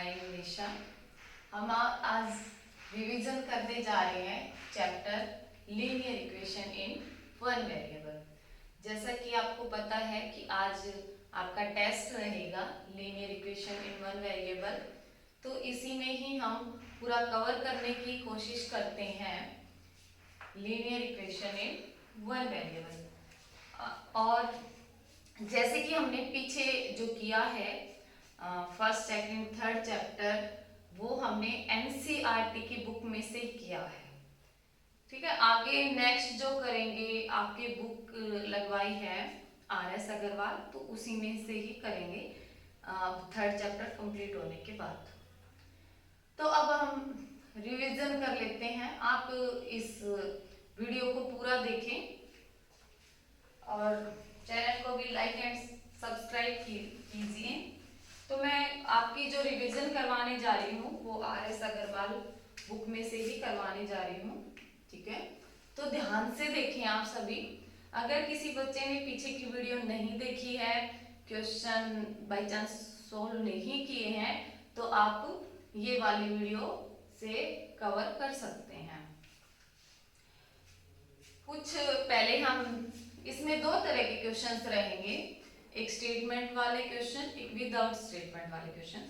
I am निशा। हम आज revision करने जा रहे हैं chapter linear equation in one variable. जैसा कि आपको पता है कि आज आपका टेस्ट रहेगा linear equation in one variable, तो इसी में ही हम पूरा कवर करने की कोशिश करते हैं linear equation in one variable. और जैसे कि हमने पीछे जो किया है फर्स्ट सेकंड थर्ड चैप्टर, वो हमने एनसीईआरटी की बुक में से किया है। ठीक है, आगे नेक्स्ट जो करेंगे आपकी बुक लगवाई है आरएस अग्रवाल, तो उसी में से ही करेंगे थर्ड चैप्टर कंप्लीट होने के बाद। तो अब हम रिवीजन कर लेते हैं। आप इस वीडियो को पूरा देखें और चैनल को भी लाइक एंड सब्सक्राइब कीजिए। तो मैं आपकी जो रिवीजन करवाने जा रही हूँ वो आरएस अग्रवाल बुक में से ही करवाने जा रही हूँ। ठीक है, तो ध्यान से देखें आप सभी। अगर किसी बच्चे ने पीछे की वीडियो नहीं देखी है, क्वेश्चन बाय चांस सोल्व नहीं किए हैं, तो आप ये वाली वीडियो से कवर कर सकते हैं। कुछ पहले हम इसमें दो तरह के क्वेश्चंस रहेंगे, एक स्टेटमेंट वाले क्वेश्चन, एक विदाउट स्टेटमेंट वाले क्वेश्चन।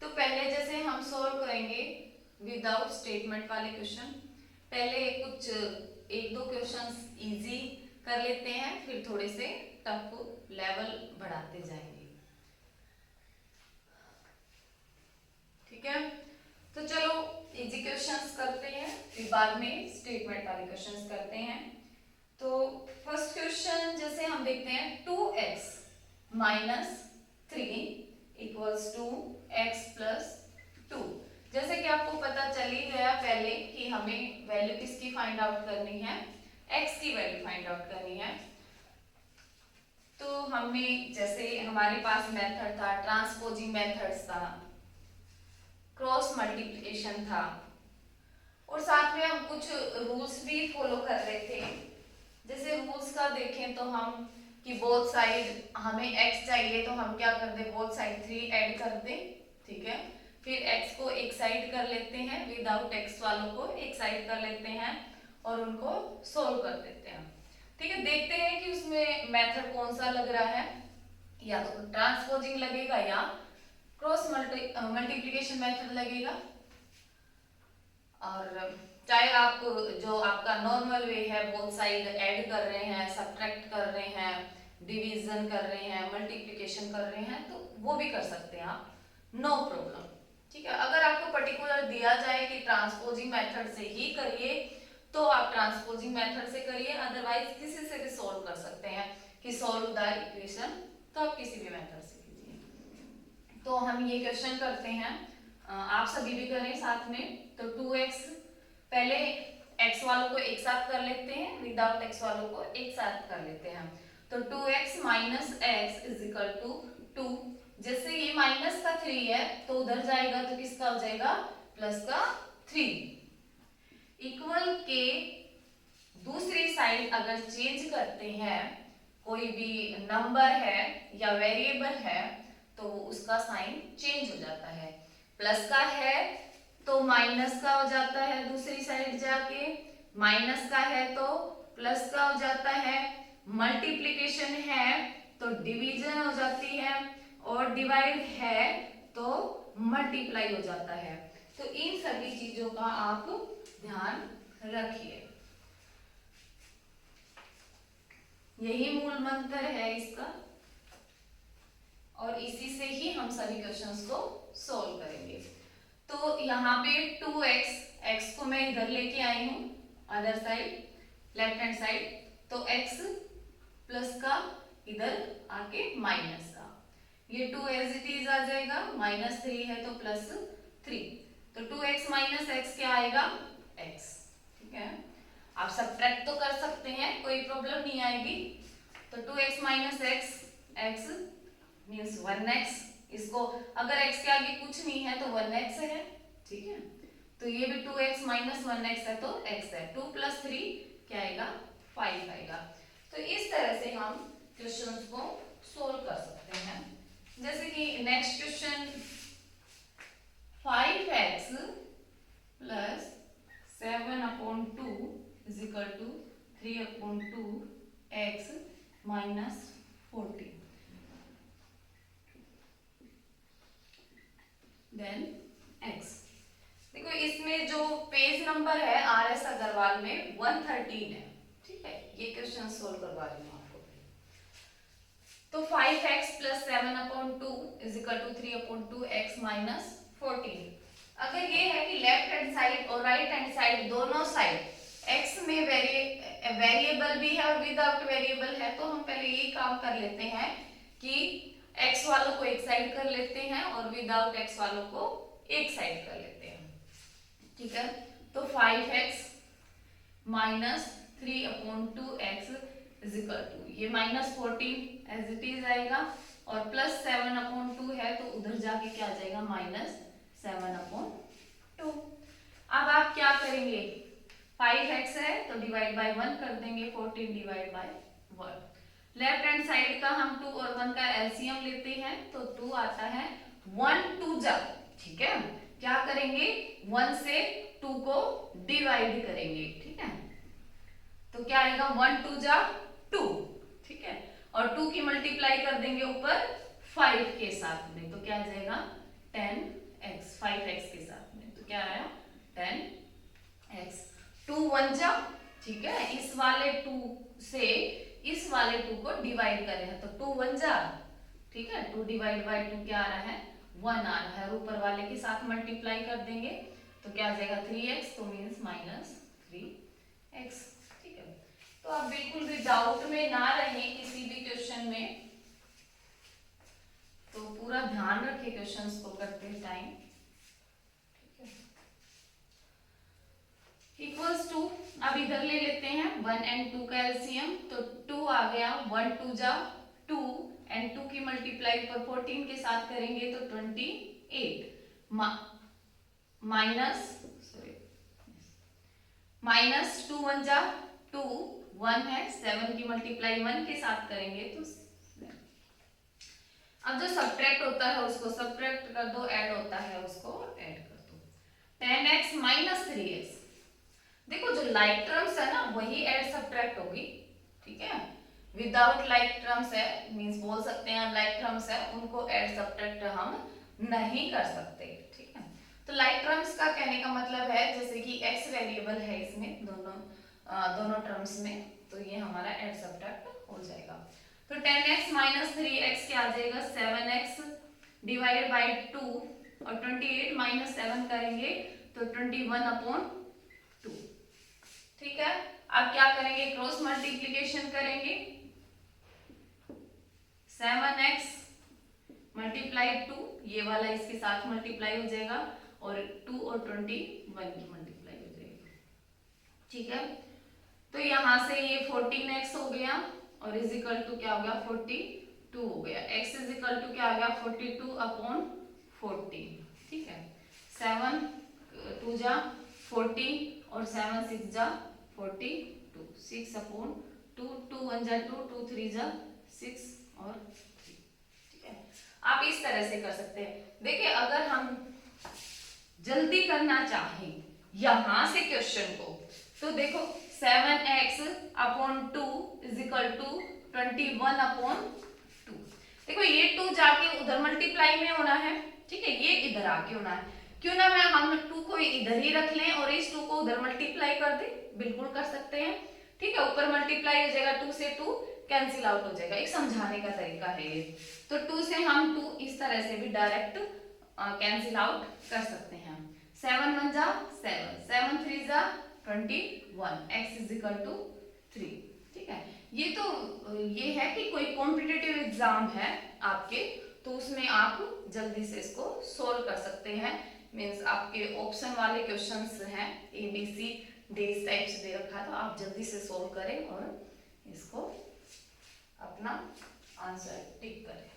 तो पहले जैसे हम सॉल्व करेंगे विदाउट स्टेटमेंट वाले क्वेश्चन, पहले कुछ एक दो क्वेश्चंस इजी कर लेते हैं, फिर थोड़े से टफ लेवल बढ़ाते जाएंगे। ठीक है, तो चलो इजी क्वेश्चंस करते हैं, फिर बाद में स्टेटमेंट वाले क्वेश्चंस करते हैं। तो फर्स्ट क्वेश्चन जैसे हम देखते हैं 2x minus 3 equals to x plus 2। जैसे कि आपको पता चल ही गया पहले कि हमें वैल्यू किसकी फाइंड आउट करनी है, x की वैल्यू फाइंड आउट करनी है। तो हमें जैसे हमारे पास मेथड था, ट्रांसपोजिंग मेथड्स था, क्रॉस मल्टीप्लिकेशन था, और साथ में हम कुछ रूल्स भी फॉलो कर रहे थे। जैसे रूल्स का देखें तो हम कि बोथ साइड हमें x चाहिए, तो हम क्या कर दे, बोथ साइड 3 ऐड कर दे। ठीक है, फिर x को एक साइड कर लेते हैं, विदाउट x वालों को एक साइड कर लेते हैं और उनको सोल्व कर देते हैं। ठीक है, देखते हैं कि उसमें मेथड कौन सा लग रहा है, या तो ट्रांसपोजिंग लगेगा या क्रॉस मल्टीप्लिकेशन मेथड लगेगा। और चाहे आप जो आपका नॉर्मल वे है, बोथ साइड ऐड कर रहे हैं, सब्ट्रैक्ट कर रहे हैं, डिवीजन कर रहे हैं, मल्टीप्लिकेशन कर रहे हैं, तो वो भी कर सकते हैं आप, नो प्रॉब्लम। ठीक है, अगर आपको पर्टिकुलर दिया जाए कि ट्रांसपोजिंग मेथड से ही करिए, तो आप ट्रांसपोजिंग मेथड से करिए, अदरवाइज किसी से भी सोल्व कर सकते हैं कि सोल्व द इक्वेशन, तो आप किसी भी मेथड से कीजिए। तो हम ये क्वेश्चन करते हैं, आप सभी भी करें साथ में। तो 2x, पहले x वालों को एक साथ कर लेते हैं, विदाउट x वालों को एक साथ कर लेते हैं। तो 2x minus x is equal to 2। जैसे ये माइनस का 3 है तो उधर जाएगा तो किसका हो जाएगा, प्लस का 3। इक्वल के दूसरी साइड अगर चेंज करते हैं, कोई भी नंबर है या वेरिएबल है, तो उसका साइन चेंज हो जाता है। प्लस का है तो माइनस का हो जाता है, दूसरी साइड जाके माइनस का है तो प्लस का हो जाता है, मल्टीप्लिकेशन है तो डिवीजन हो जाती है, और डिवाइड है तो मल्टीप्लाई हो जाता है। तो इन सभी चीजों का आप ध्यान रखिए, यही मूल मंत्र है इसका, और इसी से ही हम सभी क्वेश्चंस को सोल्व करेंगे। तो यहाँ पे 2x, x को मैं इधर लेके आई हूँ other side, left hand side, तो x प्लस का इधर आके माइनस का, ये 2 एज इट इज आ जाएगा, माइनस 3 है तो प्लस 3, तो 2x माइनस x क्या आएगा, x। ठीक है, आप सब्ट्रैक्ट तो कर सकते हैं, कोई प्रॉब्लम नहीं आएगी। तो 2x minus x, x means 1x, इसको अगर x के आगे कुछ नहीं है तो 1x है। ठीक है, तो ये भी 2x माइनस 1x है तो x है, 2 प्लस 3 क्या आएगा, 5 आएगा। तो इस तरह से हम क्वेश्चंस को सोल्व कर सकते हैं। जैसे कि next question is equal to 3/2x minus 14। Then x। देखो इसमें जो पेज नंबर है RS अग्रवाल में 113 है, ठीक है। ये क्वेश्चन सोल्व करवा रही हूँ आपको। तो 5x plus 7/2 is equal to 3/2x minus 14। अगर ये है कि लेफ्ट हैंड साइड और राइट हैंड साइड दोनों साइड x में वेरिएबल भी है और विदाउट वेरिएबल है, तो हम पहले ये काम कर लेते हैं कि x वालों को एक साइड कर लेते हैं और विदाउट x वालों को एक साइड कर लेते हैं, ठीक है। तो 5x minus 3/2x is equal to, ये माइनस 14 एज इट इज आएगा और प्लस 7/2 है तो उधर जाके क्या आ जाएगा माइनस 7/2। अब आप क्या करेंगे, 5x है तो डिवाइड बाय 1 कर देंगे, 14 divide by 1। Left hand side का हम 2 और 1 का एलसीएम लेते हैं तो 2 आता है, 1 2 जा, ठीक है। क्या करेंगे, 1 से 2 को डिवाइड करेंगे, ठीक है। तो क्या आएगा, 1 2 जा 2, ठीक है। और 2 की मल्टीप्लाई कर देंगे ऊपर 5 के साथ में, तो क्या आ जाएगा 10x, 5x के साथ में, तो क्या आया 10x। 2 1 जा, ठीक है। इस वाले 2 से इस वाले 2 को डिवाइड कर रहे हैं तो 2 1 जा, ठीक है। 2 डिवाइड बाय 2 क्या आ रहा है 1 आ रहा है, ऊपर वाले के साथ मल्टीप्लाई कर देंगे तो क्या आ जाएगा 3x, तो मीन्स माइनस 3x, ठीक है। तो आप बिल्कुल भी डाउट में ना रहें किसी भी क्वेश्चन में, तो पूरा ध्यान रखें क्वेश्चंस को करते टाइम, इक्वल्स टू। अब इधर ले लेते हैं 1 and 2 का एलसीएम, तो 2 आ गया, 1 2 जा 2 एंड 2 की मल्टीप्लाई पर 14 के साथ करेंगे तो 28 माइनस 2 1 जा 2, 1 है, 7 की मल्टीप्लाई 1 के साथ करेंगे तो अब जो सब्ट्रैक्ट होता है उसको सब्ट्रैक्ट कर दो, ऐड होता है उसको ऐड कर दो। 10x माइनस 3x, देखो जो लाइक टर्म्स है ना वही ऐड सब्ट्रैक्ट होगी, ठीक है। विदाउट लाइक टर्म्स है, मींस बोल सकते हैं लाइक टर्म्स है, उनको ऐड सब्ट्रैक्ट हम नहीं कर सकते, ठीक है। तो लाइक टर्म्स का कहने का मतलब है जैसे कि x वेरिएबल है इसमें दोनों टर्म्स में, तो ये हमारा ऐड सब्ट्रैक्ट हो जाएगा। तो 10x माइनस 3x क्या आ जाएगा 7x डिवाइडेड बाय 2 और 28 माइनस 7 करेंगे तो 21/2, ठीक है। अब क्या करेंगे, क्रॉस मल्टीप्लिकेशन करेंगे, 7x मल्टीप्लाई 2, ये वाला इसके साथ मल्टीप्लाई हो जाएगा और 2 और 21 की मल्टीप्लाई हो जाएगी, ठीक है। तो यहां से ये 14x हो गया और इज इक्वल टू क्या हो गया 42 हो गया, x इज इक्वल टू क्या हो गया 42/40, ठीक है। 7 2 जा 40 और 7 6 जा 42, 6/2, 2 1 जा 2, 2 3 जा 6 और 3, ठीक है। आप इस तरह से कर सकते हैं। देखिए अगर हम जल्दी करना चाहें यहां से क्वेश्चन को, तो देखो 7x/2 इज इक्वल टू 21/2, देखो ये 2 जाके उधर मल्टीप्लाई में होना है, ठीक है, ये इधर आके होना है, क्यों ना मैं हम 2 को इधर ही रख लें और इस 2 को उधर मल्टीप्लाई कर दें, बिल्कुल कर सकते हैं, ठीक है। ऊपर मल्टीप्लाई हो जाएगा, 2 से 2 कैंसिल आउट हो जाएगा, एक समझाने का तरीका है ये। तो 2 से हम 2 इस तरह से भी डायरेक्ट कैंसिल आउट कर सकते हैं। 7 1 जा 7, 7 3 जा 21, x इज इक्वल टू 3, ठीक है। ये तो ये है कि कोई कॉम्पिटिटिव एग्जाम है आपके, तो उसमें आप जल्दी से इसको सोल्व कर सकते हैं, मींस आपके ऑप्शन वाले क्वेश्चंस हैं ABC D इस टाइप से दे रखा है, तो आप जल्दी से सोल्व करें और इसको अपना आंसर टिक करें।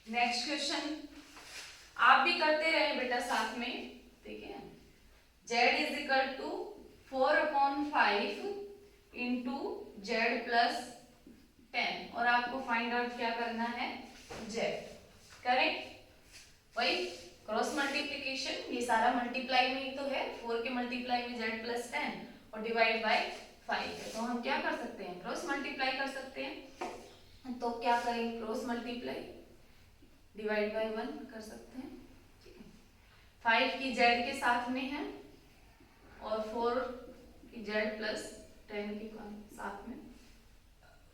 नेक्स्ट क्वेश्चन आप भी करते रहे बेटा साथ में, ठीक है। z is equal to 4/5 into z plus 10 और आपको फाइंड आउट क्या करना है, जेड। करेक्ट, वही क्रॉस मल्टीप्लीकेशन, ये सारा मल्टीप्लाई में ही तो है, 4 के मल्टीप्लाई में जेड प्लस 10 और डिवाइड बाय 5 है, तो हम क्या कर सकते हैं, क्रॉस मल्टीप्लाई कर सकते हैं। तो क्या करेंगे, क्रॉस मल्टीप्लाई डिवाइड बाय 1 कर सकते हैं। 5 की जेड के साथ में है और 4 की जेड प्लस 10 के साथ में,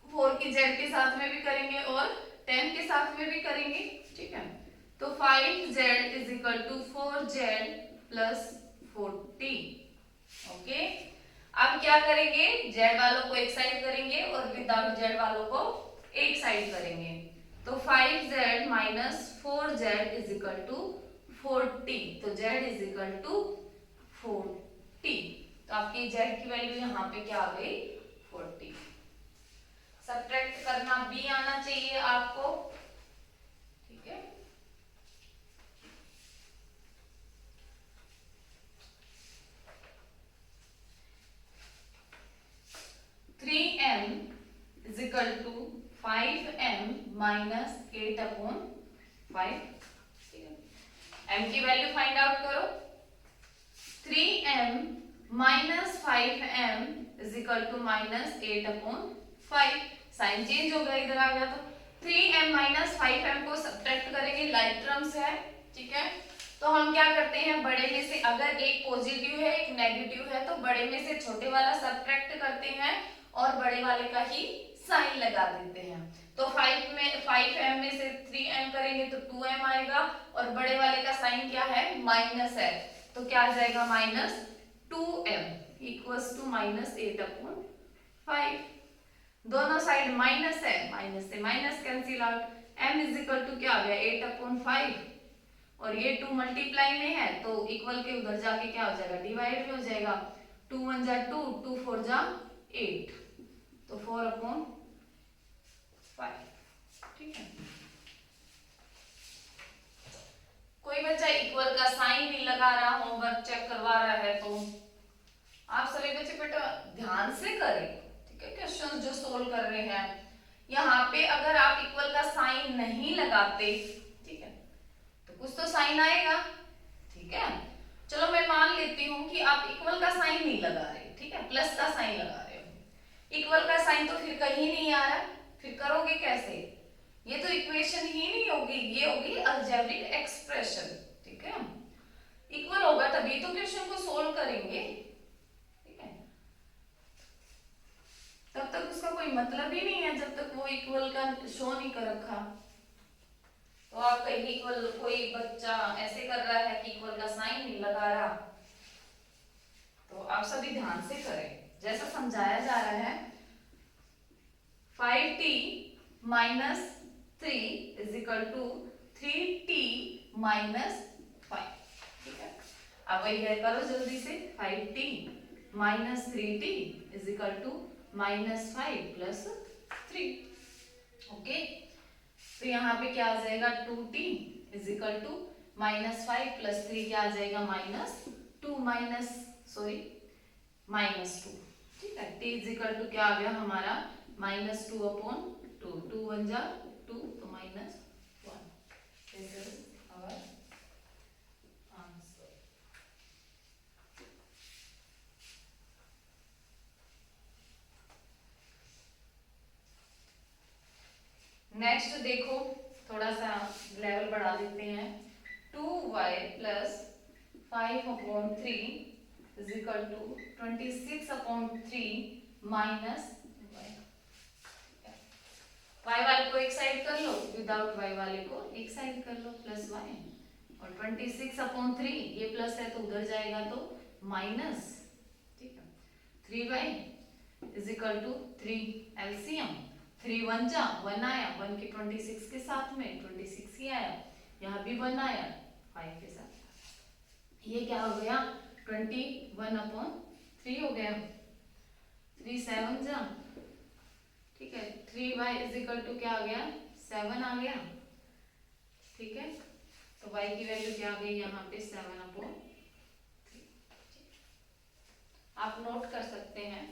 4 की जेड के साथ में भी करेंगे और 10 के साथ में भी करेंगे, ठीक है। तो 5z is equal to 4z plus 40। Okay, अब क्या करेंगे, जेड वालों को एक साइड करेंगे और विदाउट जेड वालों को एक साइड करेंगे। तो 5z minus 4z is equal to 40, तो z इज इक्वल टू 40। तो आपकी z की वैल्यू यहाँ पे क्या आ गई, 40। सब्ट्रैक्ट करना भी आना चाहिए आपको, ठीक है। Three M is equal to 5m minus 8/5, m की वैल्यू फाइंड आउट करो। 3m minus 5m is equal to minus 8/5, sign change हो गया, इधर आ गया। तो 3m माइनस 5m को सब्ट्रैक्ट करेंगे, लाइक टर्म्स है, ठीक है। तो हम क्या करते हैं, बड़े में से अगर एक पॉजिटिव है एक नेगेटिव है तो बड़े में से छोटे वाला सब्ट्रैक्ट करते हैं और बड़े वाले का ही साइन लगा देते हैं। तो 5m में से 3m करेंगे तो 2m आएगा और बड़े वाले का साइन क्या है, माइनस है, तो क्या आ जाएगा, minus 2m equals to minus 8/5। दोनों साइड माइनस है, माइनस से minus cancel out, m is equal to क्या आ गया, 8/5 और ये 2 मल्टीप्लाई में है तो इक्वल के उधर जाके क्या हो जाएगा, डिवाइड में हो जाएगा। 2 1 जा 2, 2 4 जा 8, तो 4/5, ठीक है। कोई बच्चा इक्वल का साइन नहीं लगा रहा, होमवर्क चेक करवा रहा है, तो आप सभी बच्चे बेटा ध्यान से करें, ठीक है। क्वेश्चन जो सोल्व कर रहे हैं यहाँ पे अगर आप इक्वल का साइन नहीं लगाते, ठीक है, तो कुछ तो साइन आएगा, ठीक है। चलो मैं मान लेती हूँ कि आप इक्वल का साइन नहीं लगा रहे, ठीक है, प्लस का साइन लगा रहे हो। इक्वल का साइन तो फिर कहीं नहीं आ रहा, फिर करोगे कैसे, ये तो इक्वेशन ही नहीं होगी, ये होगी अलजेब्रिक एक्सप्रेशन, ठीक है। इक्वल होगा तभी तो क्वेश्चन को सोल्व करेंगे, ठीक है। तब तक उसका कोई मतलब ही नहीं है जब तक वो इक्वल का शो नहीं कर रखा। तो आप कहीं इक्वल, कोई बच्चा ऐसे कर रहा है कि इक्वल का साइन नहीं लगा रहा, तो आप सभी ध्यान से करें जैसा समझाया जा रहा है। 5t minus 3 is equal to 3t minus 5, ठीक है। अब वही है, करो जल्दी से। 5t minus 3t is equal to minus 5 plus 3, okay. तो यहाँ पे क्या आ जाएगा, 2t is equal to minus 5 plus 3 क्या आ जाएगा, माइनस 2 माइनस 2, ठीक है। t इज इक्वल टू क्या आ गया हमारा, माइनस 2/2, 2 1 जा 2, तो minus 1। This is our answer. Next देखो, थोड़ा सा लेवल बढ़ा देते हैं। 2y plus 5/3 is equal to 26/3 minus y वाले को एक साइड कर लो, विदाउट y वाले को एक साइड कर लो, प्लस y, और 26/3 ये प्लस है तो उधर जाएगा तो माइनस, ठीक है। 3y is equal to 3 LCM, 3 1 जा 1 आया, 1 के 26 के साथ में 26 ही आया, यहाँ भी 1 आया 5 के साथ, ये क्या हो गया, 21/3 हो गया। 3 7 जा, ठीक है। 3y इज इक्वल टू क्या आ गया, 7 आ गया, ठीक है। तो y की वैल्यू क्या आ गई यहाँ पे, 7/3। आप नोट कर सकते हैं।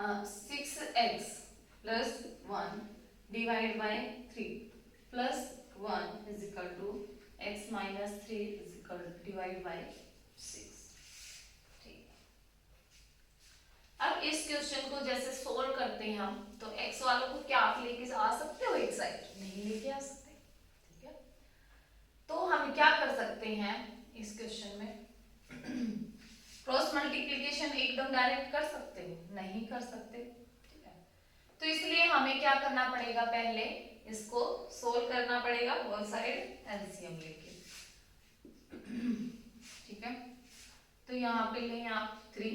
6x plus 1 divide by 3 plus 1 is equal to x minus 3 is equal divide by 6। ठीक, अब इस क्वेश्चन को जैसे सोल्व करते हैं हम, तो x वालों को क्या आप लेके आ सकते हो एक साइड? नहीं लेके आ सकते। ठीक है, तो हम क्या कर सकते हैं इस क्वेश्चन में? क्रॉस मल्टीप्लिकेशन एकदम डायरेक्ट कर सकते हो? नहीं कर सकते। ठीक है, तो इसलिए हमें क्या करना पड़ेगा? पहले इसको सोल्व करना पड़ेगा बोथ साइड एलसीएम लेके। ठीक है, तो यहाँ पे लें आप 3।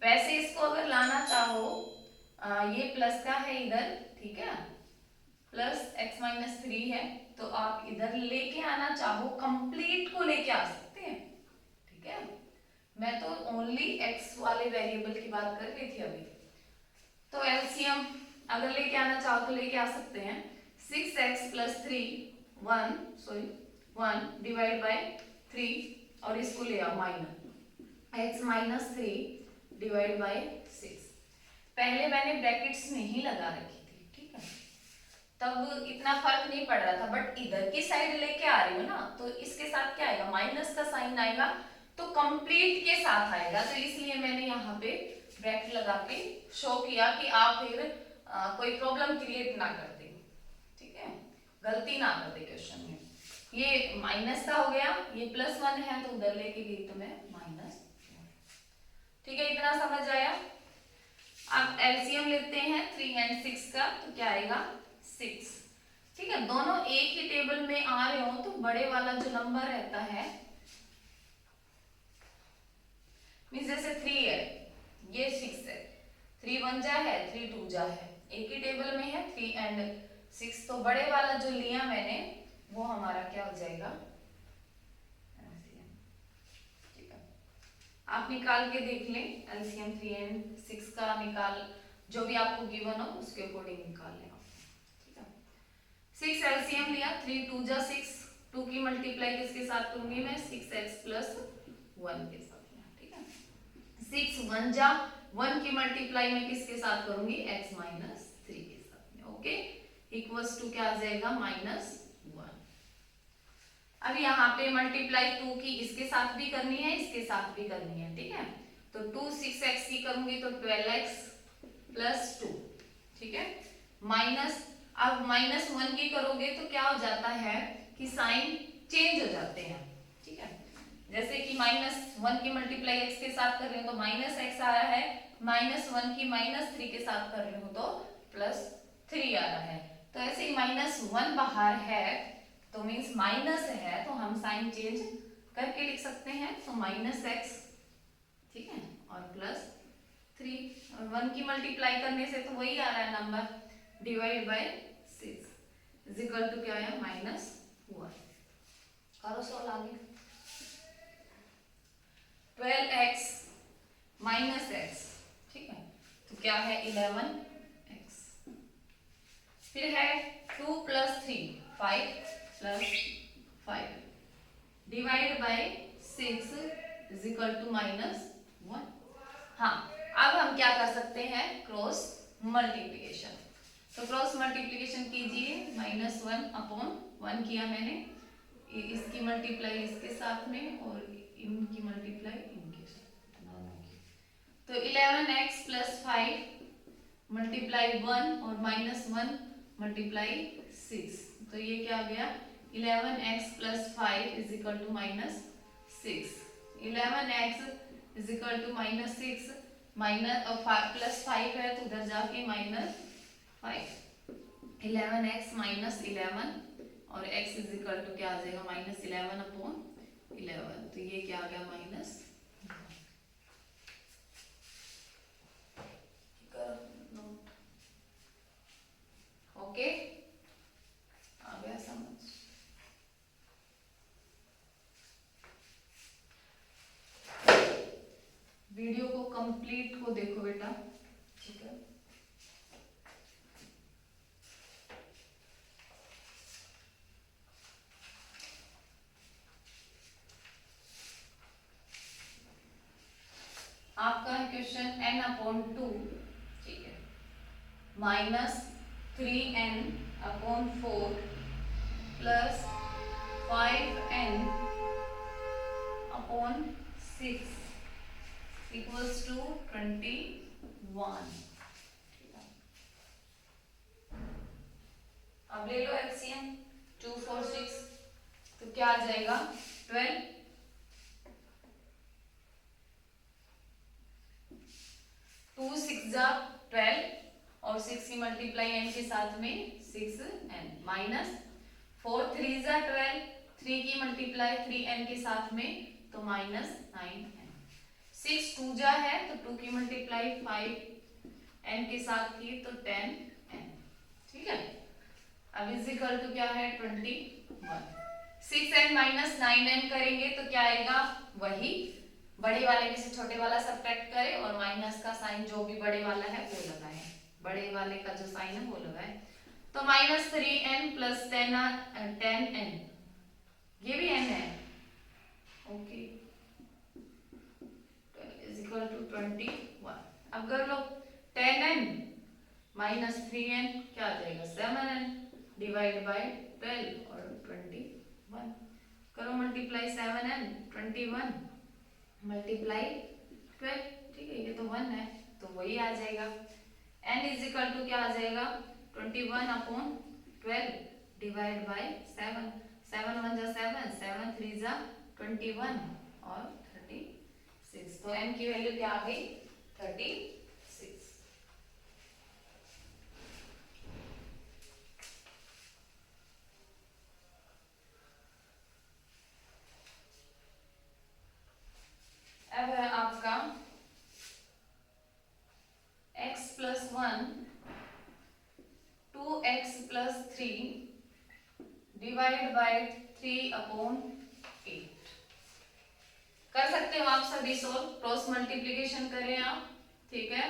वैसे इसको अगर लाना चाहो, ये प्लस का है इधर, ठीक है, प्लस x माइनस 3 है, तो आप इधर लेके आना चाहो कंप्लीट को लेके आ सकते हैं। ठीक है, मैं तो ओनली x वाले वेरिएबल की बात कर रही थी अभी। तो एलसीएम अगर लेके आना चाहो तो लेके आ सकते हैं। 6x प्लस 3 1 डिवाइड बाय 3 और इसको ले आओ minus x minus 3 divide by 6। पहले मैंने ब्रैकेट्स नहीं लगा रखी थी, ठीक है, तब इतना फर्क नहीं पड़ रहा था, बट इधर की साइड लेके आ रही हूँ ना, तो इसके साथ क्या आएगा? माइनस का साइन आएगा, तो कंप्लीट के साथ आएगा, तो इसलिए मैंने यहाँ पे ब्रैकेट लगा के शो किया कि आप फिर कोई प्रॉब्लम क्रिएट ना कर दे। ठीक है, गलती ना कर दे क्वेश्चन में। ये माइनस का हो गया, ये प्लस 1 है तो उधर लेके गई तो मैं माइनस। ठीक है, इतना समझ आया? अब एलसीएम लेते हैं 3 and 6 का, तो क्या आएगा? 6। ठीक है, दोनों एक ही टेबल में आ रहे हो तो बड़े वाला जो नंबर रहता है, मींस जैसे 3 है, ये 6 है, 3 1 जा है, 3 2 जा है, एक ही टेबल में है 3 and 6, तो बड़े वाला जो लिया मैंने वो हमारा क्या हो जाएगा? ठीक है, आप निकाल के देख लें एलसीएम 3 and 6 का, निकाल जो भी आपको गिवन हो उसके अकॉर्डिंग निकाल लें आप। ठीक है, 6 एलसीएम लिया, 3 2 जा 6, 2 की मल्टीप्लाई किसके साथ करूंगी मैं? 6x प्लस 1 के साथ। ठीक है, 6 1 जा 1 की मल्टीप्लाई में किसके साथ करूंगी? x माइनस 3 के साथ में। ओके, इक्वल्स टू क्या आ जाएगा? माइनस 1। अब यहाँ पे मल्टीप्लाई 2 की इसके साथ भी करनी है, इसके साथ भी करनी है। ठीक है, तो 2 6x की करूंगी तो 12x प्लस 2। ठीक है, माइनस, अब माइनस 1 की करोगे तो क्या हो जाता है कि साइन चेंज हो जाते हैं। ठीक है, जैसे कि माइनस 1 की मल्टीप्लाई x के साथ कर रही हूँ तो माइनस x आ रहा है, माइनस 1 की माइनस 3 के साथ कर रही हूँ तो प्लस 3 आ रहा है। तो ऐसे ही माइनस 1 बाहर है तो मीन्स माइनस है, तो हम साइन चेंज करके लिख सकते हैं, तो माइनस x, ठीक है, और प्लस 3, और 1 की मल्टीप्लाई करने से तो वही आ रहा है number, divide by 6 is equal to क्या है? माइनस 1। करो सॉल्व आगे। 12x माइनस x, ठीक है, तो क्या है? 11x। फिर है 2 plus 3 5 plus 5 divide by 6 is equal to minus 1। हाँ, अब हम क्या कर सकते हैं? Cross multiplication. तो क्रॉस मल्टीप्लिकेशन कीजिए, माइनस 1 अपॉन 1 किया मैंने, इसकी मल्टीप्लाई इसके साथ में और इनकी मल्टीप्लाई इनके साथ, दोनों की। तो 11x प्लस 5 मल्टीप्लाई 1 और माइनस 1 मल्टीप्लाई 6, तो ये क्या आ गया? 11x plus 5 is equal to minus 6। 11x is equal to minus 6, minus और 5 प्लस 5 है तो उधर जाके माइनस 5। 11x माइनस 11 और x इज इक्वल टू क्या आ जाएगा? माइनस 11 अपॉन 11, तो ये क्या आ गया? माइनस। ओके, आ गया समझ? वीडियो को कंप्लीट को देखो बेटा, ठीक है। आपका है क्वेश्चन n/2, ठीक है, -3n/4 plus 5n/6 equals to 21। अब ले लो एलसीएम 2 4 6, तो क्या आ जाएगा 12, 2 6 जा 12 और 6 की मल्टीप्लाई n के साथ में 6n माइनस 4 3 जा 12, 3 की मल्टीप्लाई 3n के साथ में तो -9n, 6 2 जा है तो 2 की मल्टीप्लाई 5n के साथ की तो 10n, ठीक है। अब इज इक्वल टू क्या है 21, 6n माइनस 9n करेंगे तो क्या आएगा, वही बड़े वाले में से छोटे वाला सब्ट्रैक्ट करें और माइनस का साइन जो भी बड़े वाला है वो लगाएं, बड़े वाले का जो साइन है वो लगाएं, तो -3n प्लस 10n, ये भी n है, ओके, इज इक्वल टू 21। अब कर लो 10n माइनस 3n क्या आ जाएगा 7n डिवाइड बाय 12 और 21, करो मल्टीप्लाई 7n 21 मल्टीप्लाई 12, ठीक है, ये तो 1 है तो वही आ जाएगा, n इज इक्वल टू क्या आ जाएगा 21/12 डिवाइड बाय 7, 7 1 जा 7, 7 3 जा 21 और 36, तो n की वैल्यू क्या आ गई 36। अब है आपका x plus 1 2x plus 3 divide by 3/8, कर सकते हो आप सभी सोल्व, क्रॉस मल्टीप्लीकेशन करें आप, ठीक है,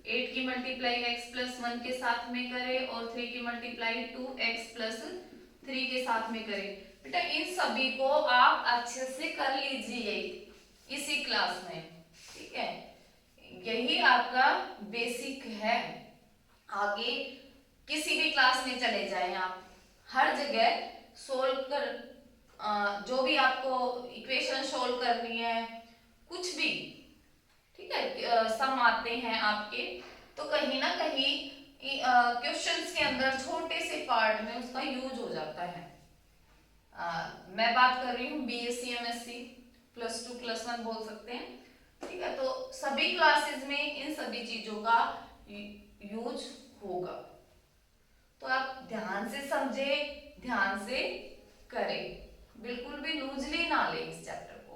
8 की मल्टीप्लाई x प्लस 1 के साथ में करें और 3 की मल्टीप्लाई 2x प्लस 3 के साथ में करें। बेटा इन सभी को आप अच्छे से कर लीजिए इसी क्लास में, ठीक है, यही आपका बेसिक है, आगे किसी भी क्लास में चले जाएं आप, हर जगह सोल्व कर, जो भी आपको इक्वेशन सोल्व करनी है कुछ भी, ठीक है, सम आते हैं आपके तो कहीं ना कहीं क्वेश्चंस के अंदर छोटे से पार्ट में उसका यूज हो जाता है। मैं बात कर रही हूँ बीएससी एमएससी +2 +1 बोल सकते हैं, ठीक है, तो सभी क्लासेस में इन सभी चीजों का यूज होगा, तो आप ध्यान से समझे, ध्यान से करें, बिल्कुल भी लूजली ना लें इस चैप्टर को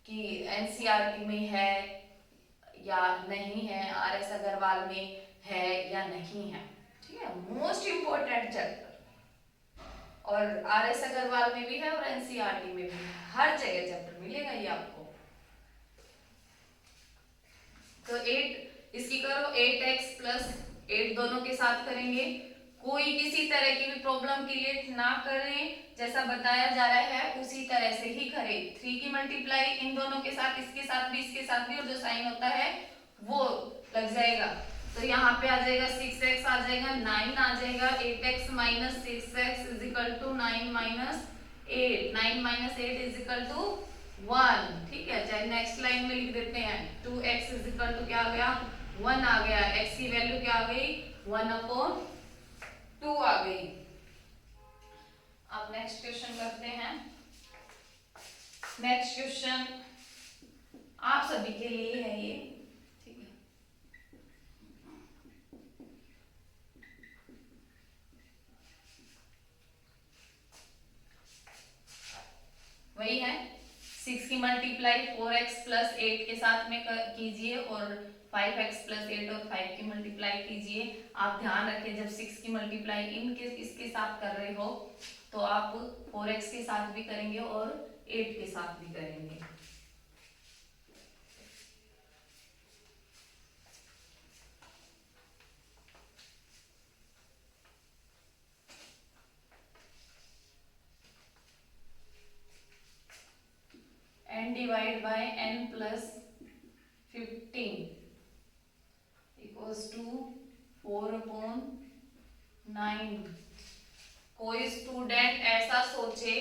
कि एनसीईआरटी में है या नहीं है, आरएस अग्रवाल में है या नहीं है, ठीक है, मोस्ट इंपॉर्टेंट चैप्टर, और आरएस अग्रवाल में भी है और एनसीईआरटी में भी है, हर जगह चैप्टर मिलेगा ये आपको। तो 8 इसकी करो 8x प्लस 8 दोनों के साथ करेंगे, कोई किसी तरह की भी प्रॉब्लम क्रिएट ना करें, जैसा बताया जा रहा है उसी तरह से ही करें, 3 की मल्टीप्लाई इन दोनों के साथ, इसके साथ भी, इसके साथ भी, और जो साइन होता है वो लग जाएगा, तो यहाँ पे आ जाएगा 6x आ जाएगा, 9 आ जाएगा, 8x minus 6x is equal to 9 minus 8, 9 minus 8 is equal to 1, ठीक है, चाहे नेक्स्ट लाइन में लिख देते हैं, 2x इज इक्वल टू क्या आ गया 1 आ गया, x की वैल्यू क्या आ गई 1/2 आ गई। अब नेक्स्ट क्वेश्चन करते हैं, नेक्स्ट क्वेश्चन आप सभी के लिए है ये, ठीक है, वही है 6 की मल्टीप्लाई 4x प्लस 8 के साथ में कीजिए और 5x प्लस 8 और 5 की मल्टीप्लाई कीजिए। आप ध्यान रखें जब 6 की मल्टीप्लाई इनके इसके साथ कर रहे हो तो आप 4x के साथ भी करेंगे और 8 के साथ भी करेंगे। n divide by n plus 15 4/9। कोई स्टूडेंट ऐसा सोचे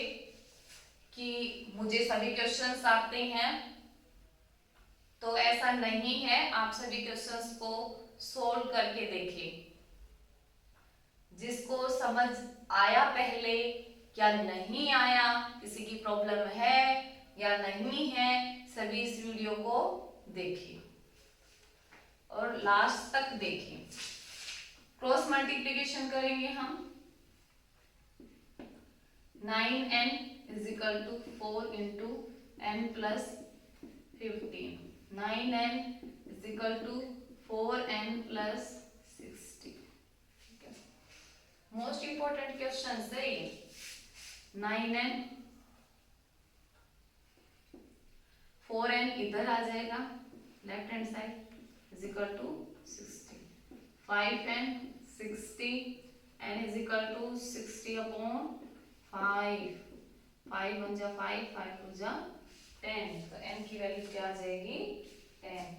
कि मुझे सभी क्वेश्चंस आते हैं, तो ऐसा नहीं है। आप सभी क्वेश्चंस को सोल्व करके देखिए। जिसको समझ आया पहले या नहीं आया, किसी की प्रॉब्लम है या नहीं है, सभी इस वीडियो को देखिए और लास्ट तक देखिए। क्रॉस मल्टीप्लिकेशन करेंगे हम। 9n is equal to 4 into n plus 15। 9n is equal to 4n plus 60। Most important question है ये। 9n 4n इधर आ जाएगा left hand side is equal to 60। 5n 60 n is equal to 60 upon 5। 5 1 जा 5, 5 2 जा 10। तो n की value क्या आ जाएगी? 10।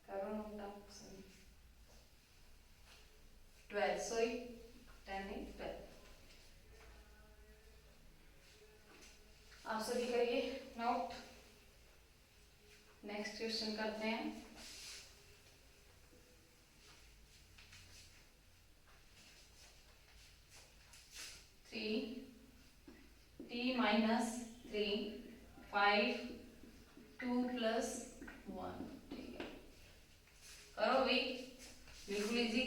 करो नोट डाउन। 12 सॉरी 10 नहीं 12। आप सभी करिए नोट। नेक्स्ट क्वेश्चन करते हैं। 3t minus 3 5 2 plus 1। ठीक है, करो भाई, बिल्कुल इजी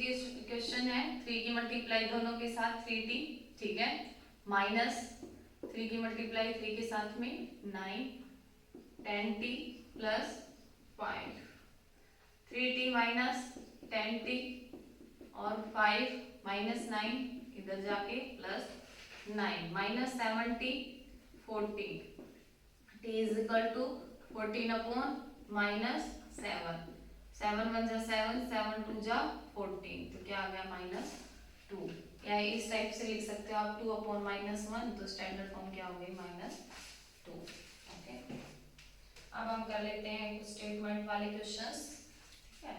क्वेश्चन है। 3 की मल्टीप्लाई दोनों के साथ 3t, ठीक है, माइनस 3 की मल्टीप्लाई 3 के साथ में 9 10t plus 5। 3t minus 10t और 5 माइनस 9 इधर जाके plus 9 minus 7t 14। t is equal to 14 upon minus 7। 7 1 जा 7, 7 2 जा 14। तो क्या आ गया? -2। या इस टाइप से लिख सकते हो आप 2 अपॉन -1। तो स्टैंडर्ड फॉर्म क्या हो गई? -2। ओके, अब हम कर लेते हैं कुछ स्टेटमेंट वाले क्वेश्चंस। ठीक है,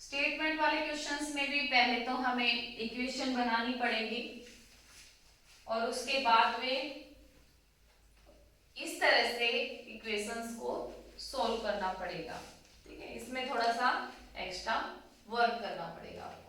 स्टेटमेंट वाले क्वेश्चंस में भी पहले तो हमें इक्वेशन बनानी पड़ेगी और उसके बाद में इस तरह से इक्वेशंस को सॉल्व करना पड़ेगा। ठीक है, इसमें थोड़ा सा एक्स्ट्रा वर्क करना पड़ेगा आपको।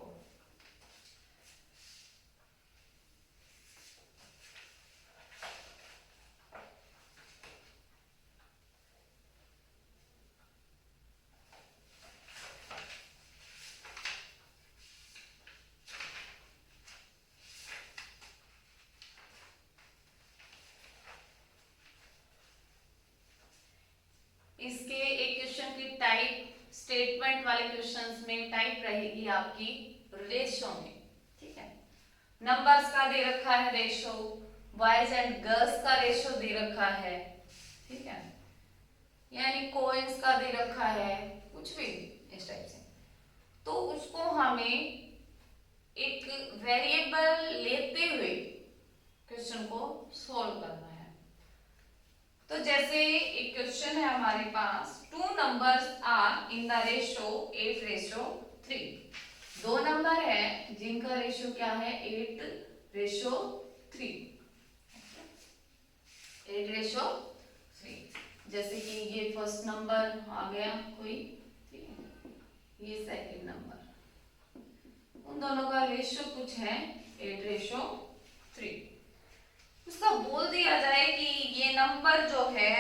इसके एक क्वेश्चन की टाइप, स्टेटमेंट वाले क्वेश्चंस में टाइप रहेगी आपकी रेशो में। ठीक है, नंबर्स का दे रखा है रेशो, बॉयज एंड गर्ल्स का रेशो दे रखा है। ठीक है, यानी कोइंस का दे रखा है, कुछ भी इस टाइप से। तो उसको हमें एक वेरिएबल लेते हुए क्वेश्चन को सॉल्व करना है। तो जैसे एक क्वेश्चन है हमारे पास, 2 numbers are in the ratio 8:3। 2 number है जिनका रेशो क्या है? 8:3। 8:3। जैसे कि ये फर्स्ट नंबर आ गया कोई, ठीक है, ये सेकंड नंबर, उन दोनों का रेशो कुछ है 8:3। उसका बोल दिया जाए कि ये नंबर जो है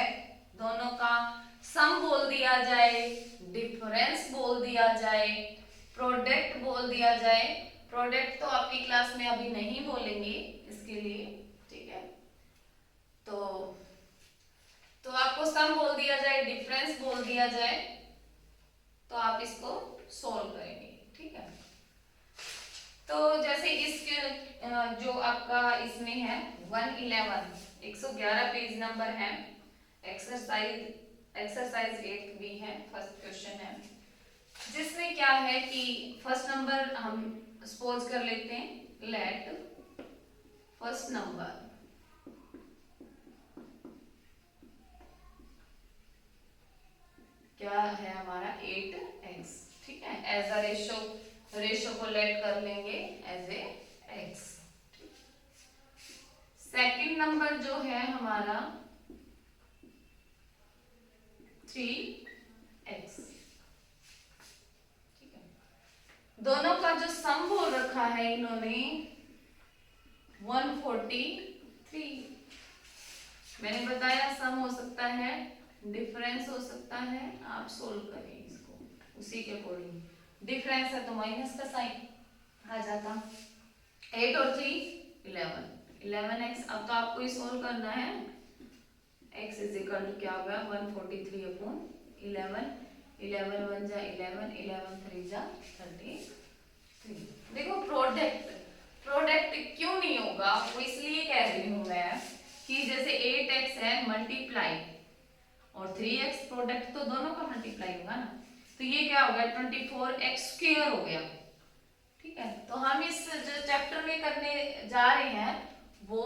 दोनों का सम बोल दिया जाए, डिफरेंस बोल दिया जाए, प्रोडक्ट बोल दिया जाए। प्रोडक्ट तो आपकी क्लास में अभी नहीं बोलेंगे इसके लिए, ठीक है। तो आपको सम बोल दिया जाए, डिफरेंस बोल दिया जाए, तो आप इसको सोल्व करेंगे। ठीक है, तो जैसे इसके जो आपका इसमें है 111 पेज नंबर है, एक्सरसाइज 8 भी है, फर्स्ट क्वेश्चन है, जिसमें क्या है कि फर्स्ट नंबर हम सपोज कर लेते हैं, लेट फर्स्ट नंबर क्या है हमारा 8x, ठीक है। एज अ रेशो को लेट कर लेंगे as a x। Second number जो है हमारा 3x, ठीक है। दोनों का जो सम बोल रखा है इन्होंने 143। मैंने बताया सम हो सकता है, डिफरेंस हो सकता है, आप सोल्व करें इसको उसी के अकॉर्डिंग। डिफरेंस है तो माइनस का साइन आ जाता। 8 और 3 11, 11x। अब तो आपको ही सोल्व करना है। x इज इक्वल टू क्या होगा 143 अपॉन 11, 11 1 जा 11, 11 3 जा 33। देखो प्रोडक्ट क्यों नहीं होगा, वो इसलिए कह रही हूं मैं कि जैसे 8x है मल्टीप्लाई और 3x प्रोडक्ट तो दोनों का मल्टीप्लाई होगा ना, तो ये क्या होगा 24x स्क्वायर हो गया, ठीक है। तो हम इस जो चैप्टर में करने जा रहे हैं वो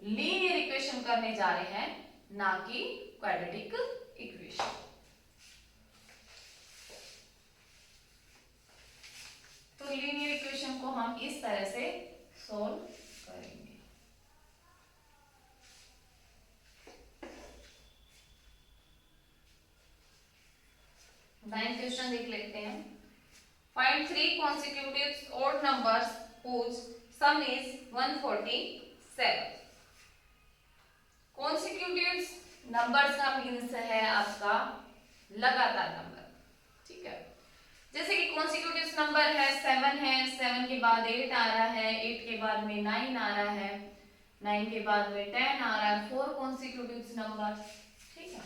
लीनियर इक्वेशन करने जा रहे हैं, ना कि क्वाड्रेटिक इक्वेशन। तो लीनियर इक्वेशन को हम इस तरह से सोल्व करेंगे। नाइन्थ क्वेश्चन देख लेते हैं। Find 3 consecutive odd numbers whose sum is 147। consecutive numbers का मीन्स है आपका लगातार नंबर, ठीक है। जैसे कि consecutive नंबर है 7 है, 7 के बाद 8 आ रहा है, 8 के बाद में 9 आ रहा है, 9 के बाद में 10 आ रहा है, 4 consecutive नंबर, ठीक है,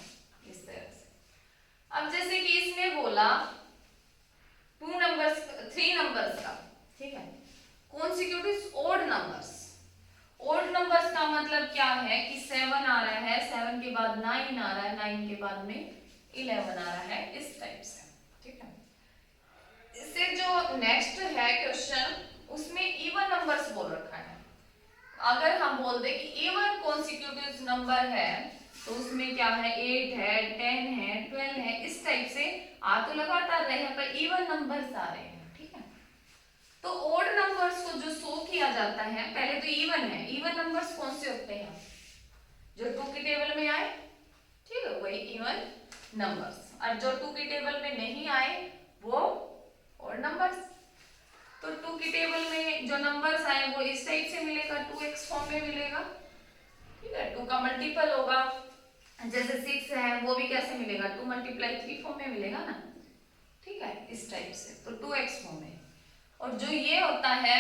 इस तरह से। अब जैसे कि इसने बोला 3 नंबर्स का, ठीक है। Consecutive odd numbers, odd numbers का मतलब क्या है कि 7 आ रहा है, 7 के बाद 9 आ रहा है, 9 के बाद में 11 आ रहा है, इस टाइप से, ठीक है। इससे जो नेक्स्ट है क्वेश्चन उसमें इवन नंबर्स बोल रखा है। अगर हम बोल दे कि इवन कॉन्सिक्यूटिव नंबर है तो उसमें क्या है 8 है, 10 है, 12 है, इस टाइप से आ तो लगातार रहे हैं पर इवन नंबर्स आ रहे हैं, ठीक है। तो ओड नंबर्स को जो शो किया जाता है, पहले तो इवन है, इवन नंबर्स कौन से होते हैं जो 2 की टेबल में आए, ठीक है, वही इवन नंबर्स। और जो 2 की टेबल में नहीं आए वो ओड नंबर्स। तो 2 की टेबल में जो नंबर्स आए वो इस टाइप से मिलेगा, 2x फॉर्म में मिलेगा, ठीक है। 2 का मल्टीपल होगा, जैसे 6 है वो भी कैसे मिलेगा 2 मल्टीप्लाई 3 फॉर्म में मिलेगा ना, ठीक है, इस टाइप से। तो 2x फॉर्म में। और जो ये होता है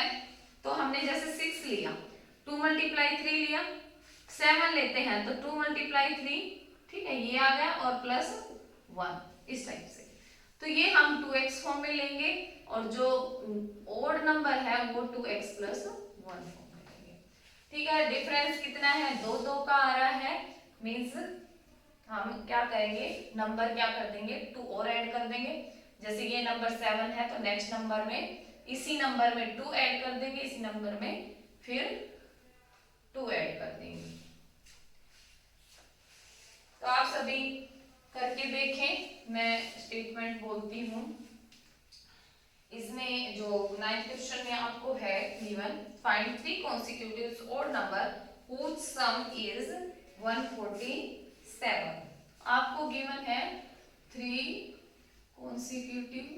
तो हमने जैसे 6 लिया, 2 मल्टीप्लाई 3 लिया, 7 लेते हैं तो 2 मल्टीप्लाई 3, ठीक है, ये आ गया और प्लस 1, इस टाइप से। तो ये हम 2x फॉर्म में लेंगे और जो ओड नंबर है वो 2x प्लस 1 फॉर्म में लेंगे, ठीक है। डिफरेंस कितना है 2 2 का आ रहा है, मीन्स हम क्या करेंगे नंबर क्या कर देंगे 2 और ऐड कर देंगे। जैसे ये नंबर 7 है तो नेक्स्ट नंबर में इसी नंबर में 2 ऐड कर देंगे, इसी नंबर में फिर 2 ऐड कर देंगे। तो आप सभी करके देखें, मैं स्टेटमेंट बोलती हूँ। इसमें जो 9th क्वेश्चन में आपको है given find 3 consecutive odd number whose sum is 147। आपको गिवन है 3 consecutive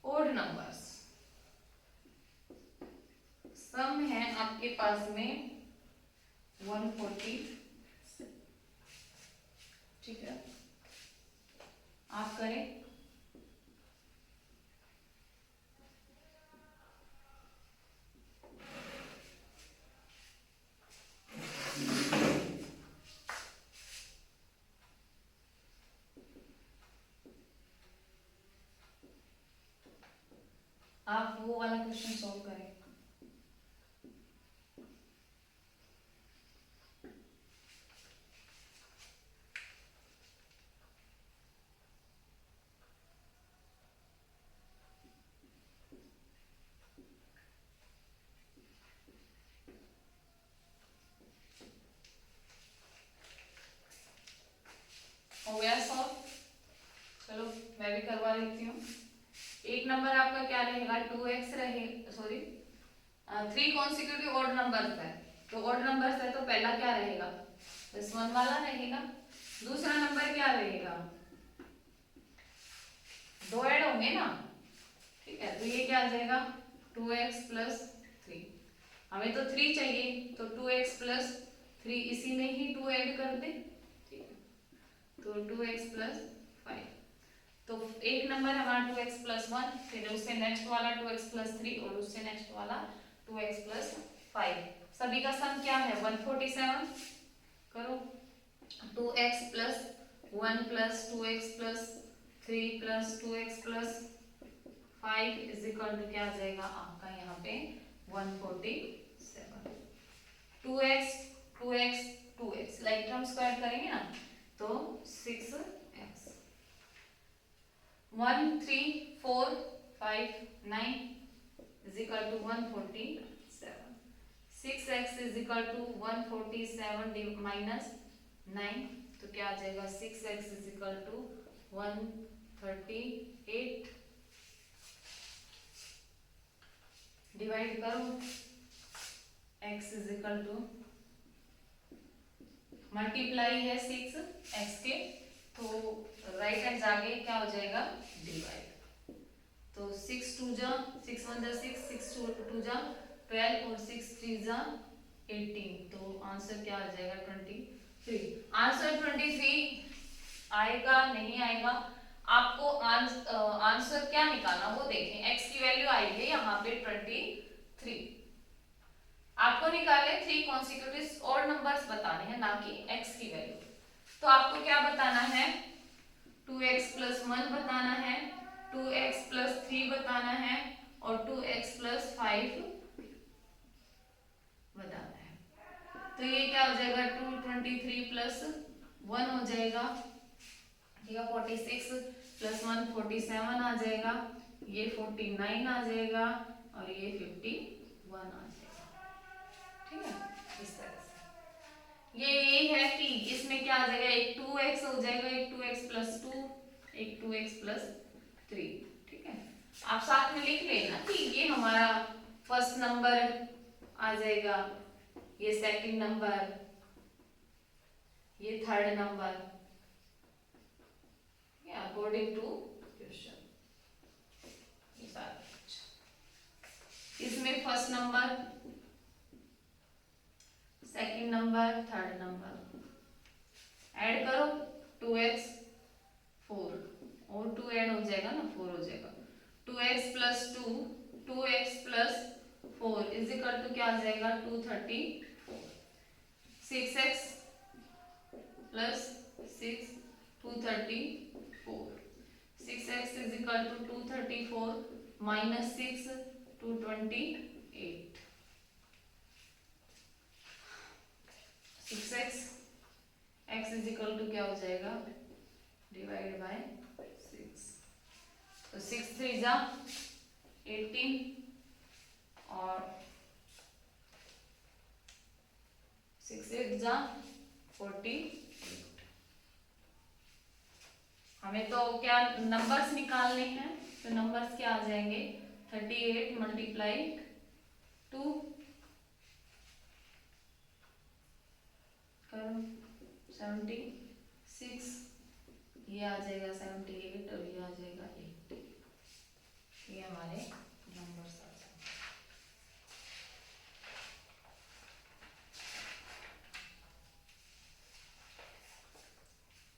odd numbers, सम है आपके पास में 140, ठीक है, आप करें। आप वो वाला क्वेश्चन सॉल्व करें। लिखती हूँ। एक नंबर आपका क्या रहेगा, 2x रहेगा, सॉरी 3 कॉन्सिक्यूटिव ऑड नंबर्स है, तो ऑड नंबर्स है तो पहला क्या रहेगा, +1 वाला रहेगा। दूसरा नंबर क्या रहेगा, 2 ऐड होंगे ना, ठीक है, तो ये क्या आ जाएगा 2x + 3। हमें तो 3 चाहिए तो 2x + 3 इसी में ही 2 ऐड कर दे, ठीक है, तो 2x + 5। तो एक नंबर हमारा 2x + 1, फिर उससे नेक्स्ट वाला 2x + 3 और उससे नेक्स्ट वाला 2x + 5। सभी का सम क्या है 147। करो 2x + 1 + 2x + 3 + 2x + 5 = क्या आ जाएगा आपका यहाँ पे 147। 2x 2x 2x like term square करेंगे ना तो 6x। 1 3 4 5 9 = 147। 6x = 147 माइनस 9, तो क्या आ जाएगा 6x = 138। डिवाइड करो x = मल्टीप्लाई है 6x के, तो राइट हैंड जाके क्या हो जाएगा डिवाइड। तो 6 2 जा 6 1 जा 6 6 2 जा 12 और 6 3 जा 18, तो आंसर क्या आ जाएगा 23। आंसर 23 आएगा नहीं आएगा, आपको आंसर क्या निकालना वो देखें। x की वैल्यू आई है यहाँ पे 23, आपको निकाले 3 कॉन्सिक्यूटिव ऑड नंबर्स बताने हैं, ना कि x की वैल्यू। तो आपको क्या बताना है 2x + 1 बताना है, 2x + 3 बताना है और 2x + 5 बताना है। तो ये क्या हो जाएगा 223 + 1 हो जाएगा, ठीक है, 46 + 1 47 आ जाएगा, ये 49 आ जाएगा और ये 51 आ जाएगा, ठीक है, इस तरह से। ये है कि इसमें क्या आ जाएगा, एक 2x हो जाएगा, एक 2x + 2, एक 2x + 3, ठीक है। आप साथ में लिख लेना कि ये हमारा फर्स्ट नंबर आ जाएगा, ये सेकंड नंबर, ये third number, according to question. इसमें first number, second number, third number, add करो 2x 4 और 2 ऐड हो जाएगा ना 4 हो जाएगा, 2x + 2 2x + 4 = क्या आ जाएगा 234। 6x + 6 234, 6x = 234 - 6 228। 6x x = क्या हो जाएगा डिवाइड बाय 6, तो 6 3 जा 18 और 6 8 जा 48। हमें तो क्या नंबर्स निकालने हैं, तो नंबर्स क्या आ जाएंगे 38 × 2 करो 76, ये आ जाएगा 78 और ये आ जाएगा 80। ये हमारे नंबर्स आ जाएंगे।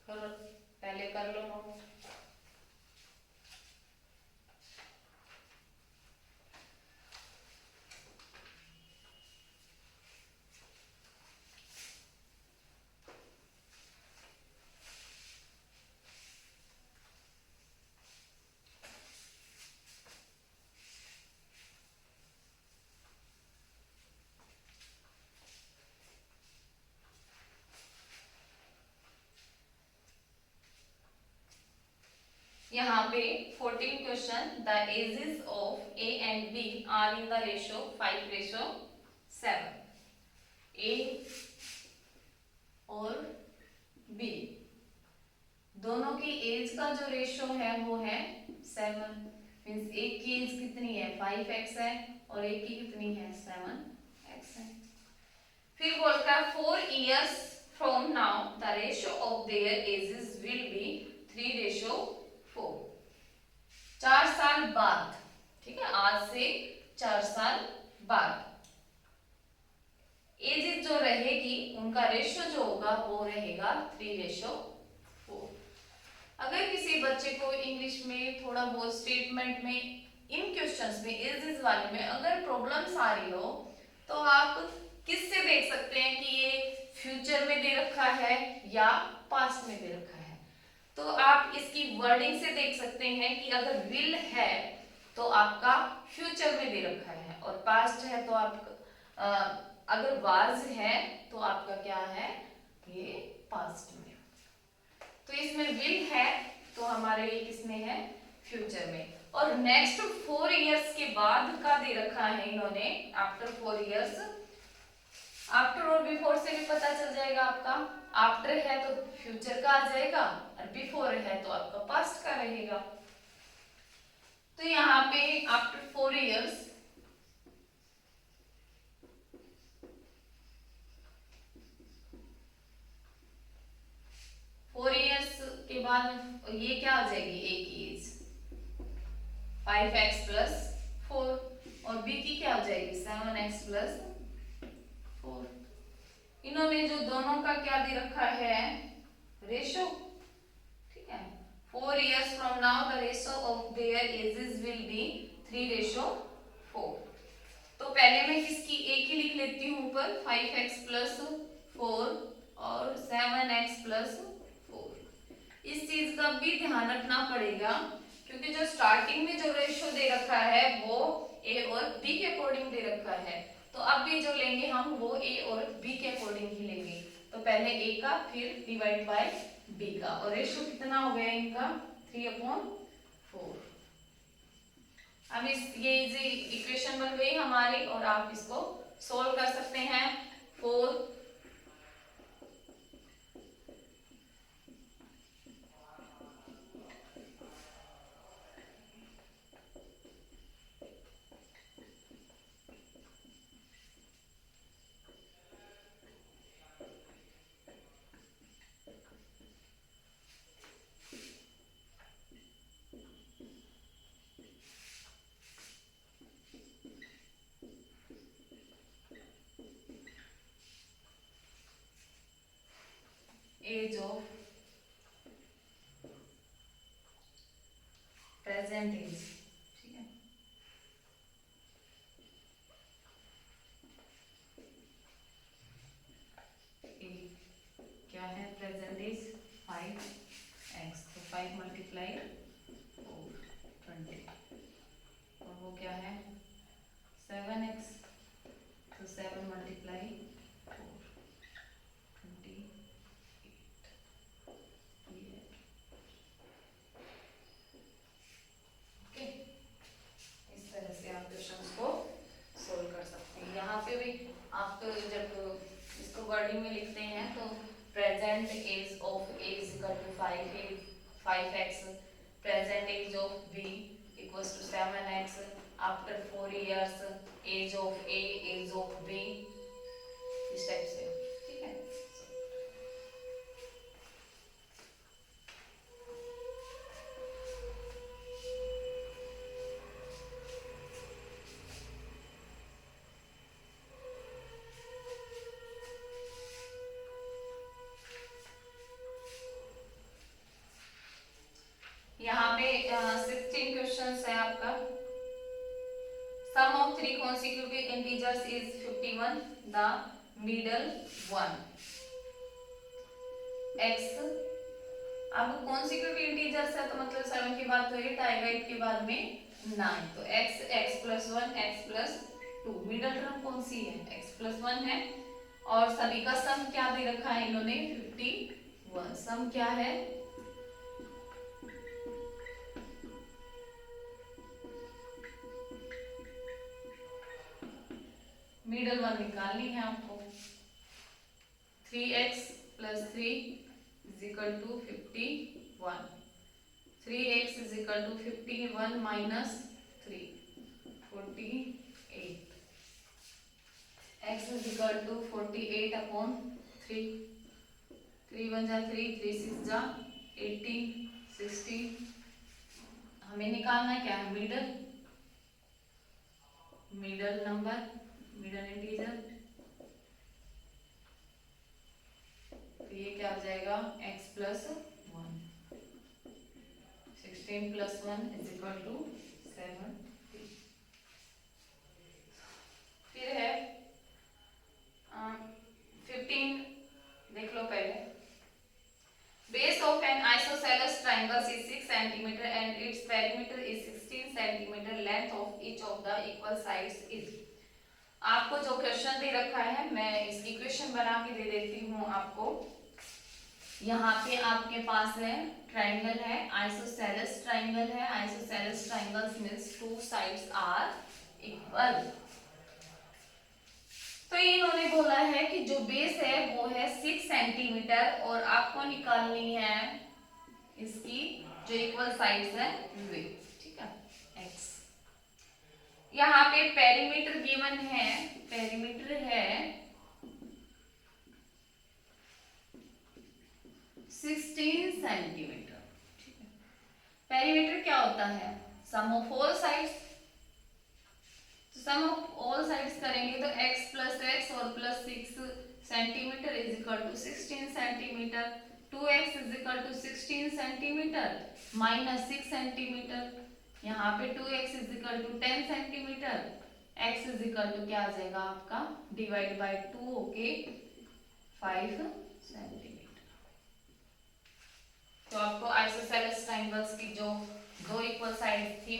करो पहले कर लो नोट। यहाँ पे 14 question, the ages of A and B are in the ratio 5:7। A और B दोनों की एज का जो रेशो है वो है 7, मीन्स एक की एज कितनी है 5x है और एक की कितनी है 7x है। फिर बोलता है 4 years from now the ratio of their ages will be 3:4। 4 साल बाद, ठीक है, आज से 4 साल बाद एज जो रहेगी उनका रेशियो जो होगा वो रहेगा 3:4। अगर किसी बच्चे को इंग्लिश में थोड़ा बहुत स्टेटमेंट में इन क्वेश्चंस में एजेस वाले में अगर प्रॉब्लम्स आ रही हो तो आप किससे देख सकते हैं कि ये फ्यूचर में दे रखा है या पास्ट में दे रखा है। तो आप इसकी वर्डिंग से देख सकते हैं कि अगर विल है तो आपका फ्यूचर में दे रखा है और पास्ट है तो आप अगर वाज है तो आपका क्या है ये पास्ट में। तो इसमें विल है तो हमारे लिए किसमें है फ्यूचर में। और नेक्स्ट 4 इयर्स के बाद का दे रखा है इन्होंने आफ्टर 4 इयर्स। आफ्टर और बिफोर से भी पता चल जाएगा आपका, आफ्टर है तो फ्यूचर का आ जाएगा और बिफोर है तो आपका पास्ट का रहेगा। तो यहाँ पे आफ्टर 4 इयर्स 4 इयर्स के बाद ये क्या आ जाएगी ए की एज 5x प्लस 4 और बी की क्या हो जाएगी 7x प्लस 4। इन्होंने जो दोनों का क्या दे रखा है रेशो, ठीक है। 4 years from now the ratio of their ages will be 3:4। तो पहले मैं किसकी ए की लिख लेती हूँ ऊपर 5x प्लस 4 और 7x प्लस 4। इस चीज का भी ध्यान रखना पड़ेगा क्योंकि जो स्टार्टिंग में जो रेशो दे रखा है वो ए और बी के अकॉर्डिंग दे रखा है। तो अब भी जो लेंगे हम वो ए और बी के अकॉर्डिंग ही लेंगे। तो पहले ए का फिर डिवाइड बाय बी का और रेशो कितना हो गया इनका 3/4। अब ये इक्वेशन बन गई हमारी और आप इसको सोल्व कर सकते हैं। 4 एज ऑफ प्रेजेंट एज, ठीक है। क्या है प्रेजेंट एज 5x तो 5 मल्टीप्लाई 20 और वो क्या है 7x तो 7 मल्टीप्लाई 28 ये। ओके, इस तरह से आप क्वेश्चंस को सोल्व कर सकते हैं। यहाँ पे भी आप तो जब इसको वर्डिंग में लिखते हैं तो present age of A equal to 5x, present age of B equals to 7x, after 4 years age of A age of B, इस टाइप से, ठीक है। यहाँ पे 16 क्वेश्चन है आपका। Sum of 3 consecutive integers is 51, the middle one x। अब consecutive integers है तो मतलब 7 के बाद तो 8 आएगा, 8 के बाद में 9 तो x plus 1 x plus 2, middle term कौन सी है x प्लस 1 है और सभी का सम क्या दे रखा है इन्होंने 51। सम क्या है मिडल वन निकालनी है आपको। 3x plus 3 is equal to 50 3x is equal to 51 minus 3 48 x is equal to 48 upon 3 3 1 जा 3 3 6 जा 18 16 हमें निकालना क्या है मिडल नंबर मिडल इंटीजर तो ये क्या हो जाएगा x plus 1 16 plus 1 is equal to 7 फिर है 15 देख लो पहले base of an isosceles triangle is 6 cm and its perimeter is 16 cm length of each of the equal sides is आपको जो क्वेश्चन दे रखा है मैं इस इक्वेशन बना के दे देती हूँ आपको यहाँ पे आपके पास है ट्राइंगल है आइसोसेलेस ट्राइंगल है isosceles triangles means two sides are equal तो इन्होंने बोला है कि जो बेस है वो है 6 सेंटीमीटर और आपको निकालनी है इसकी जो इक्वल साइड्स है वे ठीक है x यहाँ पे पेरीमीटर गिवन है पेरीमीटर है 16 सेंटीमीटर ठीक है पेरीमीटर क्या होता है sum of all sides sum of all sides करेंगे तो x प्लस एक्स और plus 6 centimetre is equal to 16 centimetre 2x is equal to 16 centimetre minus 6 centimetre यहाँ पे 2x is equal to 10 centimetre x is equal to क्या आ जाएगा आपका divide by 2 okay 5 centimetre तो आपको आइसोसेलेस ट्रायंगल्स की जो दो इक्वल साइड्स थी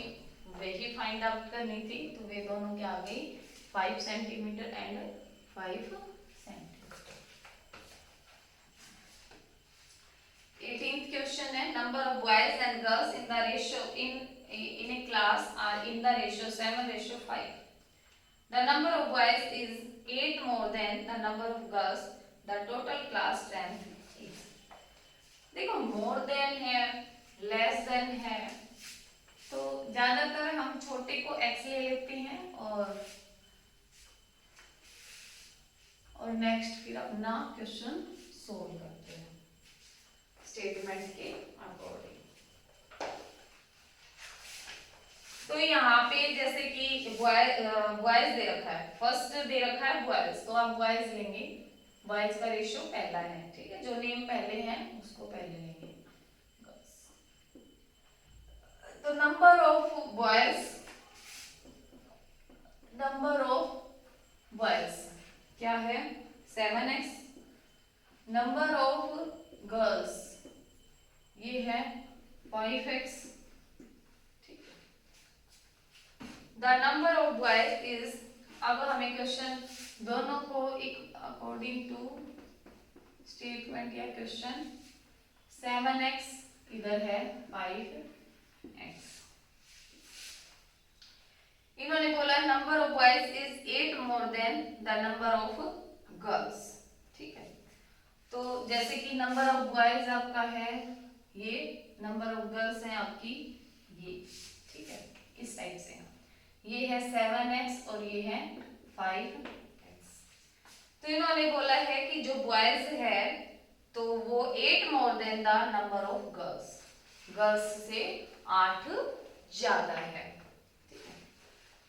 वही फाइंड आउट करनी थी तो वे दोनों क्या आ गई 5 centimetre and 5 centimetre 18th question है number of boys and girls in the ratio in a class are in the ratio 7:5 the number of boys is 8 more than the number of girls the total class strength is देखो more than है less than है तो ज्यादातर हम छोटे को x ले लेते हैं और नेक्स्ट फिर अपना क्वेश्चन सोल्व करते हैं स्टेटमेंट के अकॉर्डिंग तो यहाँ पे जैसे कि बॉयज दे रखा है फर्स्ट दे रखा है बॉयज तो आप बॉयज लेंगे बॉयज का रेशियो पहला है ठीक है जो नेम पहले है उसको पहले लेंगे तो नंबर ऑफ बॉयज क्या है 7x नंबर ऑफ गर्ल्स ये है 5x the number of boys is अब हमें क्वेश्चन दोनों को एक अकॉर्डिंग टू स्टेटमेंट या क्वेश्चन 7x इधर है 5x इन्होंने बोला number of boys is 8 more than the number of girls ठीक है तो जैसे कि नंबर ऑफ बॉयज आपका है ये नंबर ऑफ गर्ल्स है आपकी ये ठीक है इस टाइप से ये है 7x और ये है 5x तो इन्होंने बोला है कि जो बॉयज है तो वो 8 more than the number of girls से 8 ज्यादा है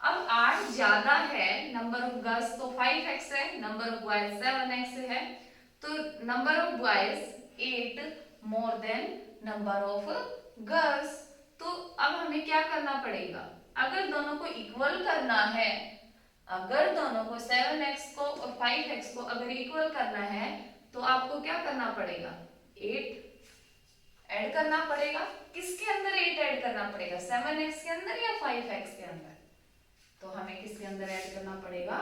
अब 8 ज्यादा है नंबर ऑफ गर्ल्स तो 5x है नंबर ऑफ बॉयज 7x है तो number of boys 8 more than number of girls तो अब हमें क्या करना पड़ेगा अगर दोनों को इक्वल करना है अगर दोनों को 7x को और 5x को अगर इक्वल करना है तो आपको क्या करना पड़ेगा 8 ऐड करना पड़ेगा किसके अंदर 8 ऐड करना पड़ेगा 7x के अंदर या 5x के अंदर तो हमें किसके अंदर ऐड करना पड़ेगा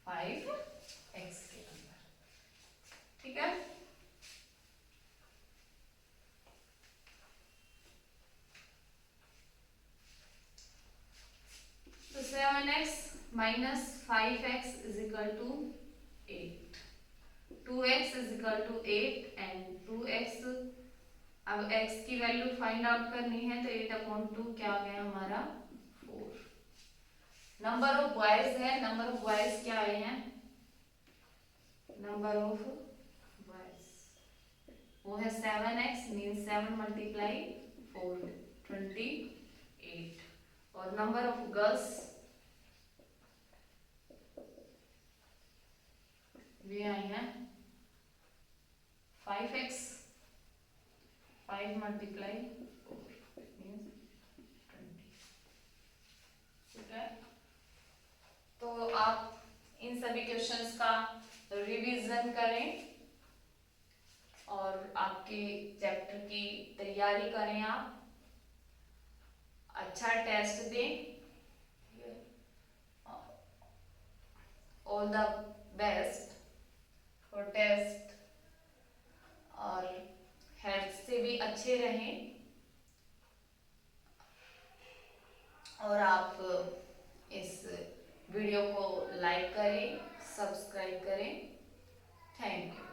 5x के अंदर ठीक है तो 7x minus 5x is equal to 8 2x is equal to 8 and 2x अब x की वैल्यू फाइंड आउट करनी है तो 8/2 क्या आ गया हमारा 4। नंबर ऑफ बॉयज है, नंबर ऑफ बॉयज क्या आए हैं, नंबर ऑफ बॉयज वो है 7x मीन 7 मल्टीप्लाई 4 28। और नंबर ऑफ गर्ल्स वे आई हैं 5x 5 मल्टीप्लाई 4 मीन्स 20। ठीक है, तो आप इन सभी क्वेश्चंस का रिवीजन करें और आपके चैप्टर की तैयारी करें, आप अच्छा टेस्ट दें। All the best for test और हेल्थ से भी अच्छे रहें। और आप इस वीडियो को लाइक करें, सब्सक्राइब करें। Thank you.